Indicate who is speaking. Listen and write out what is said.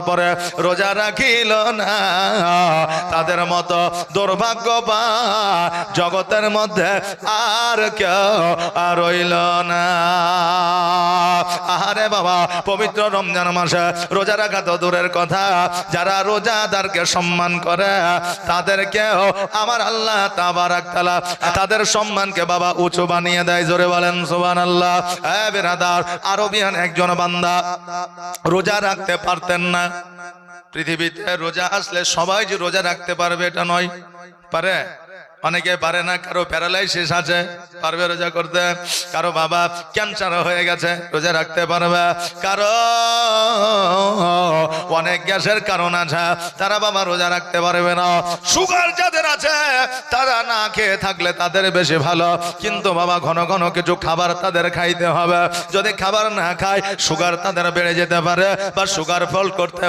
Speaker 1: পরে রোজা রাখিল না, তাদের মতো দুর্ভাগ্যবান জগতের মধ্যে আর কেউ আর রইল না। আরে বাবা, পবিত্র রমজান মাসে রোজা রাখা তো দূরের কথা, যারা রোজাদারকে সম্মান করে তাদেরকেও আমার আল্লাহ তাবারাক তাআলা তাদের সম্মানকে বাবা উঁচু বানিয়ে দেয়। জোরে বলেন সুবহানাল্লাহ। বিরাদার, আরবিয়ান একজন বান্দা রোজা রাখতে পারতেন না। পৃথিবীতে রোজা আসলে সবাই যে রোজা রাখতে পারবে এটা নয়, পারে অনেকে পারে না। কারো প্যারালাইসিস আছে, পারবে রোজা করতে। কারো বাবা ক্যান্সার হয়ে গেছে, রোজা রাখতে পারবে। কারো অনেক গ্যাসের কারণ আছে, তারা বাবা রোজা রাখতে পারবে না। সুগার যাদের আছে তারা না খেয়ে থাকলে তাদের বেশি ভালো, কিন্তু বাবা ঘন ঘন কিছু খাবার তাদের খাইতে হবে। যদি খাবার না খায় সুগার তাদের বেড়ে যেতে পারে বা সুগার ফল করতে